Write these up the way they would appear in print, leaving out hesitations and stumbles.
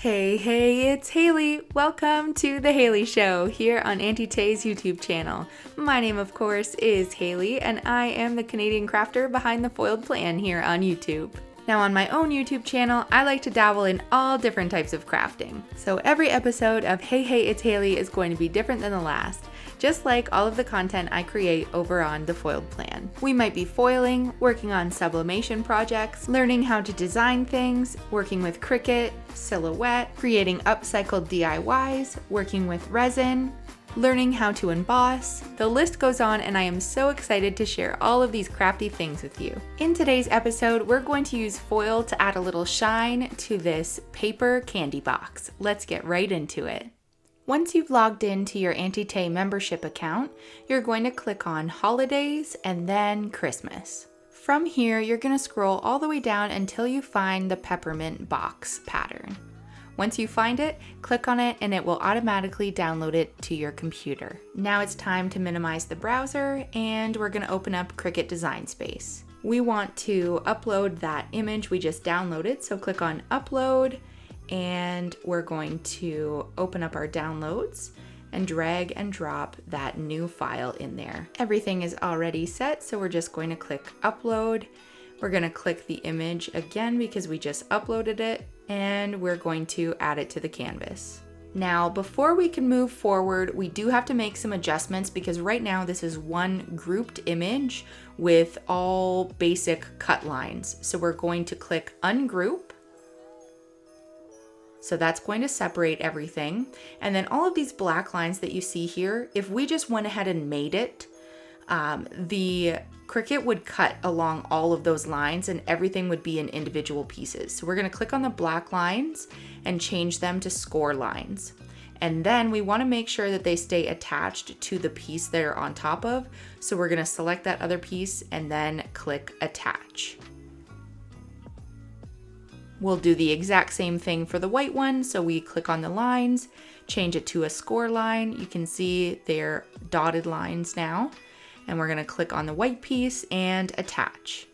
Hey, it's Haley. Welcome to The Haley Show here on Auntie Tay's YouTube channel. My name, of course, is Haley, and I am the Canadian crafter behind the foiled plan here on YouTube. Now, on my own YouTube channel, I like to dabble in all different types of crafting. So every episode of Hey, it's Haley is going to be different than the last, just like all of the content I create over on the foiled plan. We might be foiling, working on sublimation projects, learning how to design things, working with Cricut, silhouette, creating upcycled DIYs, working with resin, learning how to emboss. The list goes on, and I am so excited to share all of these crafty things with you. In today's episode, we're going to use foil to add a little shine to this paper candy box. Let's get right into it. Once you've logged into your Auntie Tay membership account, you're going to click on Holidays and then Christmas. From here, you're going to scroll all the way down until you find the peppermint box pattern. Once you find it, click on it and it will automatically download it to your computer. Now it's time to minimize the browser and we're going to open up Cricut Design Space. We want to upload that image we just downloaded, so click on Upload. And we're going to open up our downloads and drag and drop that new file in there. Everything is already set, so we're just going to click upload. We're going to click the image again because we just uploaded it, and we're going to add it to the canvas. Now, before we can move forward, we do have to make some adjustments because right now this is one grouped image with all basic cut lines. So we're going to click ungroup. So that's going to separate everything. And then all of these black lines that you see here, if we just went ahead and made it, the Cricut would cut along all of those lines and everything would be in individual pieces. So we're going to click on the black lines and change them to score lines. And then we want to make sure that they stay attached to the piece they're on top of. So we're going to select that other piece and then click attach. We'll do the exact same thing for the white one. So we click on the lines, change it to a score line. You can see they're dotted lines now. And we're going to click on the white piece and attach.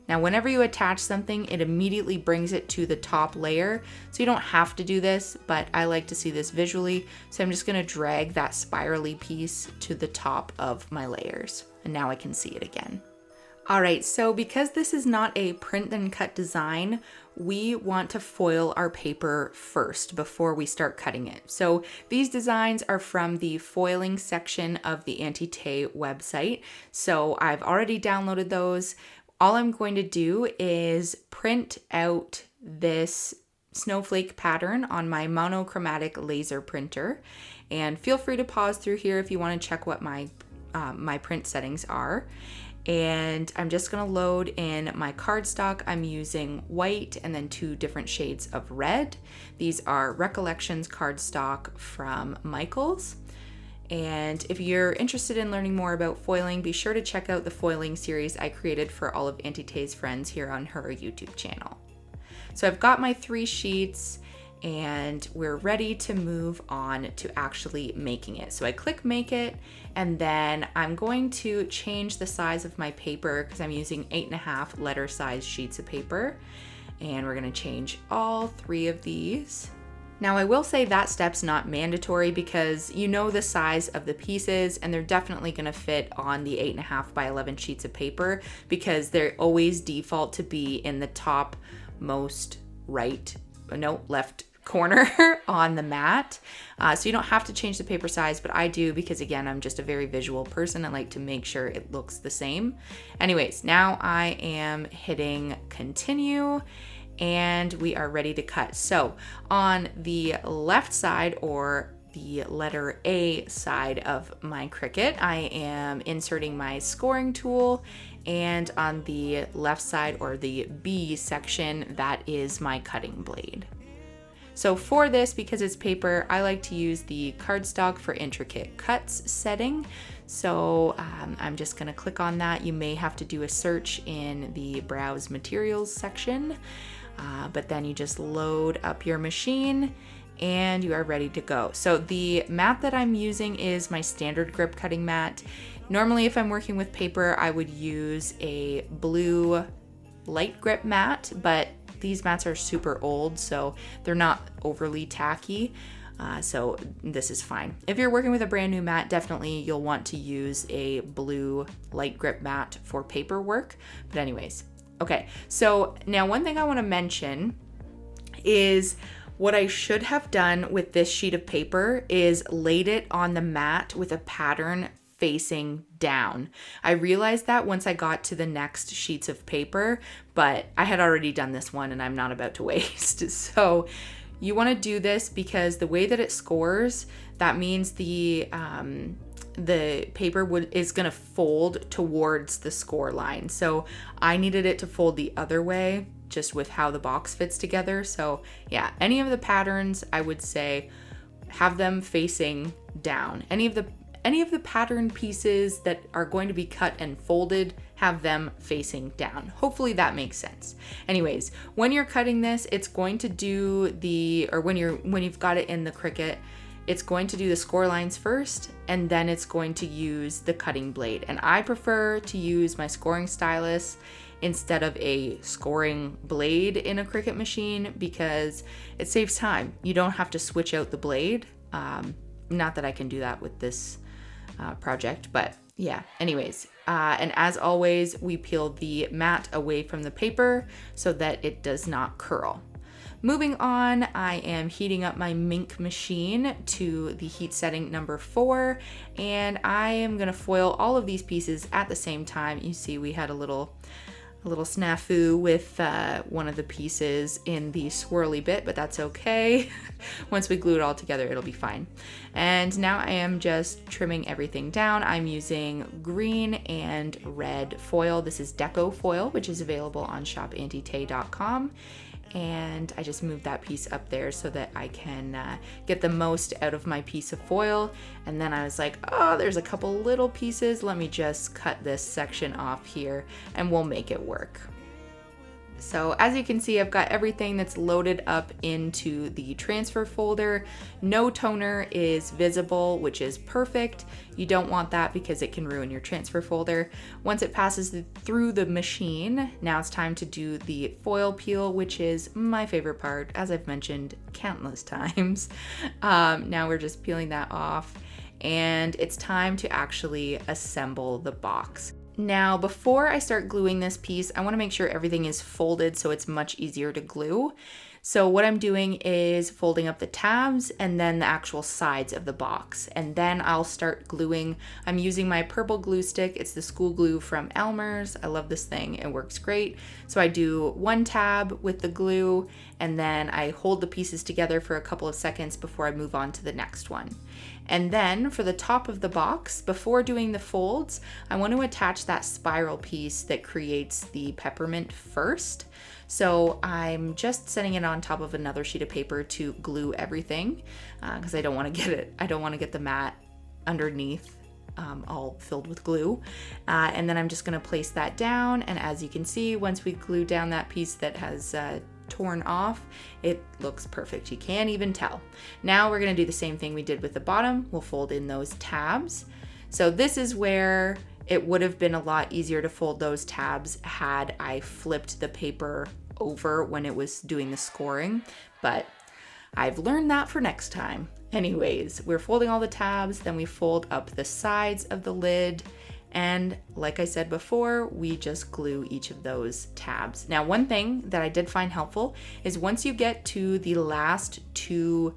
Now, whenever you attach something, it immediately brings it to the top layer. So you don't have to do this, but I like to see this visually. So I'm just going to drag that spirally piece to the top of my layers. And now I can see it again. All right, so because this is not a print and cut design, we want to foil our paper first before we start cutting it. So these designs are from the foiling section of the Auntie Tay website. So I've already downloaded those. All I'm going to do is print out this snowflake pattern on my monochromatic laser printer. And feel free to pause through here if you want to check what my print settings are. And I'm just going to load in my cardstock. I'm using white and then 2 different shades of red. These are Recollections cardstock from Michaels. And if you're interested in learning more about foiling, be sure to check out the foiling series I created for all of Auntie Tay's friends here on her YouTube channel. So I've got my 3 sheets and we're ready to move on to actually making it. So I click make it, and then I'm going to change the size of my paper because I'm using 8.5 letter size sheets of paper. And we're gonna change all 3 of these. Now I will say that step's not mandatory because you know the size of the pieces and they're definitely gonna fit on the 8.5 by 11 sheets of paper because they always default to be in the top most left corner on the mat. So you don't have to change the paper size, but I do because again, I'm just a very visual person. I like to make sure it looks the same. Anyways, now I am hitting continue and we are ready to cut. So on the left side or the letter A side of my Cricut, I am inserting my scoring tool, and on the left side or the B section, that is my cutting blade. So for this, because it's paper, I like to use the cardstock for intricate cuts setting. So I'm just gonna click on that. You may have to do a search in the browse materials section, but then you just load up your machine and you are ready to go. So the mat that I'm using is my standard grip cutting mat. Normally, if I'm working with paper, I would use a blue light grip mat, but these mats are super old, so they're not overly tacky. So this is fine. If you're working with a brand new mat, definitely you'll want to use a blue light grip mat for paperwork. But anyways, okay. So now one thing I want to mention is what I should have done with this sheet of paper is laid it on the mat with a pattern facing down. I realized that once I got to the next sheets of paper, but I had already done this one and I'm not about to waste. So you want to do this because the way that it scores, that means the paper is going to fold towards the score line. So I needed it to fold the other way, just with how the box fits together. So yeah, any of the patterns, I would say have them facing down. Any of the pattern pieces that are going to be cut and folded, have them facing down. Hopefully that makes sense. Anyways, when you're cutting this, it's going to do when you've got it in the Cricut, it's going to do the score lines first, and then it's going to use the cutting blade. And I prefer to use my scoring stylus instead of a scoring blade in a Cricut machine because it saves time. You don't have to switch out the blade. Not that I can do that with this project, but yeah, anyways. And as always, we peel the mat away from the paper so that it does not curl. Moving on, I am heating up my Mink machine to the heat setting number 4, and I am gonna foil all of these pieces at the same time. You see we had a little snafu with one of the pieces in the swirly bit, but that's okay. Once we glue it all together, it'll be fine. And now I am just trimming everything down. I'm using green and red foil. This is Deco foil, which is available on shopauntie.com. And I just moved that piece up there so that I can get the most out of my piece of foil. And then I was like, oh, there's a couple little pieces. Let me just cut this section off here and we'll make it work. So as you can see, I've got everything that's loaded up into the transfer folder. No toner is visible, which is perfect. You don't want that because it can ruin your transfer folder. Once it passes through the machine, now it's time to do the foil peel, which is my favorite part, as I've mentioned countless times. Now we're just peeling that off, and it's time to actually assemble the box. Now, before I start gluing this piece, I want to make sure everything is folded so it's much easier to glue. So what I'm doing is folding up the tabs and then the actual sides of the box. And then I'll start gluing. I'm using my purple glue stick. It's the school glue from Elmer's. I love this thing. It works great. So I do one tab with the glue and then I hold the pieces together for a couple of seconds before I move on to the next one. And then for the top of the box, before doing the folds, I want to attach that spiral piece that creates the peppermint first. So I'm just setting it on top of another sheet of paper to glue everything because I don't want to get the mat underneath all filled with glue. And then I'm just going to place that down. And as you can see, once we glue down that piece that has torn off, it looks perfect. You can't even tell. Now we're going to do the same thing we did with the bottom. We'll fold in those tabs. So this is where it would have been a lot easier to fold those tabs had I flipped the paper over when it was doing the scoring, but I've learned that for next time. Anyways, we're folding all the tabs, then we fold up the sides of the lid, and like I said before, we just glue each of those tabs. Now, one thing that I did find helpful is once you get to the last two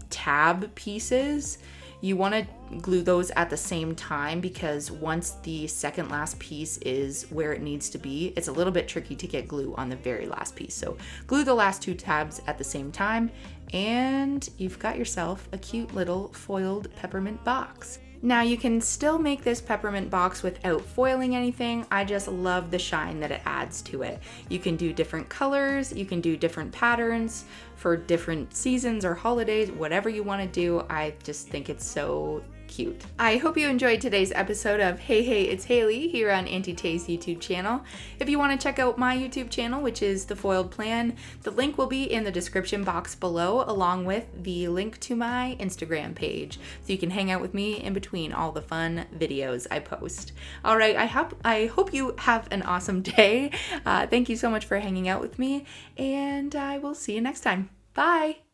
tab pieces, you want to glue those at the same time because once the second last piece is where it needs to be, it's a little bit tricky to get glue on the very last piece. So glue the last two tabs at the same time and you've got yourself a cute little foiled peppermint box. Now you can still make this peppermint box without foiling anything. I just love the shine that it adds to it. You can do different colors, you can do different patterns for different seasons or holidays, whatever you want to do. I just think it's so cute. I hope you enjoyed today's episode of Hey It's Haley here on Auntie Tay's YouTube channel. If you want to check out my YouTube channel, which is The Foiled Plan, the link will be in the description box below, along with the link to my Instagram page, so you can hang out with me in between all the fun videos I post. All right, I hope you have an awesome day. Thank you so much for hanging out with me, and I will see you next time. Bye!